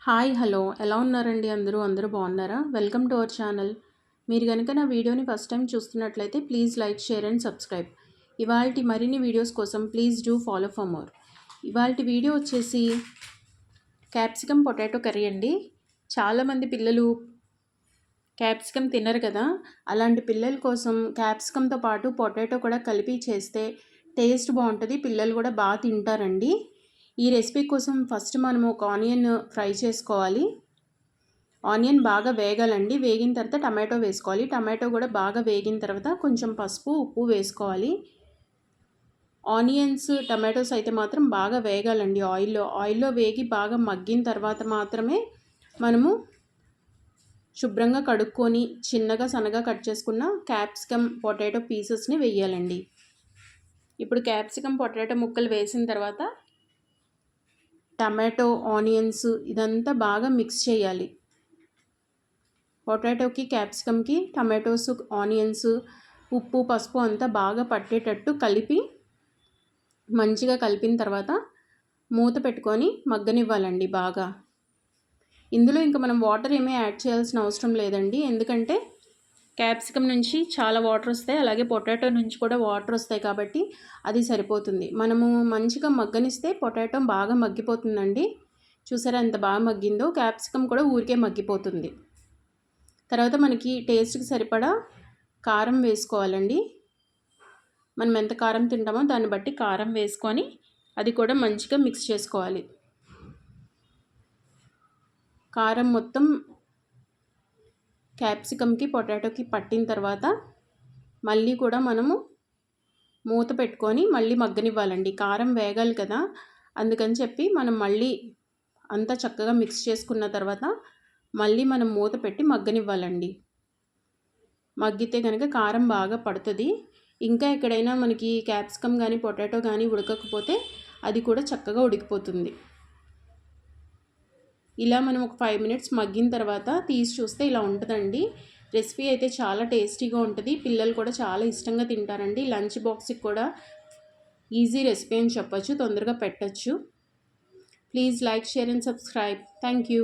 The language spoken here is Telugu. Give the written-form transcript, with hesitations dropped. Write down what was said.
హాయ్ హలో ఎలా ఉన్నారండి అందరూ బాగున్నారా? Welcome to our channel. మీరు కనుక నా వీడియోని ఫస్ట్ టైం చూస్తున్నట్లయితే please like share and subscribe. ఇవాల్టి మరిన్ని వీడియోస్ కోసం please do follow for more. ఇవాల్టి వీడియో వచ్చేసి క్యాప్సికమ్ పొటాటో కర్రీ అండి. చాలామంది పిల్లలు క్యాప్సికమ్ తినరు కదా, అలాంటి పిల్లల కోసం క్యాప్సికమ్తో పాటు పొటాటో కూడా కలిపి చేస్తే టేస్ట్ బాగుంటుంది, పిల్లలు కూడా బాగా తింటారండి. ఈ రెసిపీ కోసం ఫస్ట్ మనము ఒక ఆనియన్ ఫ్రై చేసుకోవాలి. ఆనియన్ బాగా వేగాలండి. వేగిన తర్వాత టమాటో వేసుకోవాలి. టమాటో కూడా బాగా వేగిన తర్వాత కొంచెం పసుపు ఉప్పు వేసుకోవాలి. ఆనియన్స్ టమాటోస్ అయితే మాత్రం బాగా వేగాలండి. ఆయిల్లో వేగి బాగా మగ్గిన తర్వాత మాత్రమే మనము శుభ్రంగా కడుక్కొని చిన్నగా సన్నగా కట్ చేసుకున్న క్యాప్సికమ్ పొటాటో పీసెస్ని వేయాలండి. ఇప్పుడు క్యాప్సికమ్ పొటాటో ముక్కలు వేసిన తర్వాత టమాటో ఆనియన్స్ ఇదంతా బాగా మిక్స్ చేయాలి. పొటాటోకి క్యాప్సికమ్కి టమాటోస్ ఆనియన్స్ ఉప్పు పసుపు అంతా బాగా పట్టేటట్టు కలిపి మంచిగా కలిపిన తర్వాత మూత పెట్టుకొని మగ్గనివ్వాలండి బాగా. ఇందులో ఇంకా మనం వాటర్ ఏమీ యాడ్ చేయాల్సిన అవసరం లేదండి, ఎందుకంటే క్యాప్సికమ్ నుంచి చాలా వాటర్ వస్తాయి, అలాగే పొటాటో నుంచి కూడా వాటర్ వస్తాయి కాబట్టి అది సరిపోతుంది. మనము మంచిగా మగ్గనిస్తే పొటాటో బాగా మగ్గిపోతుందండి. చూసారా ఎంత బాగా మగ్గిందో. క్యాప్సికమ్ కూడా ఊరికే మగ్గిపోతుంది. తర్వాత మనకి టేస్ట్కి సరిపడా కారం వేసుకోవాలండి. మనం ఎంత కారం తింటామో దాన్ని బట్టి కారం వేసుకొని అది కూడా మంచిగా మిక్స్ చేసుకోవాలి. కారం మొత్తం క్యాప్సికమ్కి పొటాటోకి పట్టిన తర్వాత మళ్ళీ కూడా మనము మూత పెట్టుకొని మళ్ళీ మగ్గనివ్వాలండి. కారం వేగాలి కదా, అందుకని చెప్పి మనం మళ్ళీ అంతా చక్కగా మిక్స్ చేసుకున్న తర్వాత మళ్ళీ మనం మూత పెట్టి మగ్గనివ్వాలండి. మగ్గితే కనుక కారం బాగా పడుతుంది. ఇంకా ఎక్కడైనా మనకి క్యాప్సికమ్ కానీ పొటాటో కానీ ఉడకకపోతే అది కూడా చక్కగా ఉడికిపోతుంది. ఇలా మనం ఒక 5 మినిట్స్ మగ్గిన తర్వాత తీసి చూస్తే ఇలా ఉంటుందండి. రెసిపీ అయితే చాలా టేస్టీగా ఉంటుంది. పిల్లలు కూడా చాలా ఇష్టంగా తింటారండి. లంచ్ బాక్స్కి కూడా ఈజీ రెసిపీ అని చెప్పొచ్చు, తొందరగా పెట్టచ్చు. Please like share and subscribe. Thank you.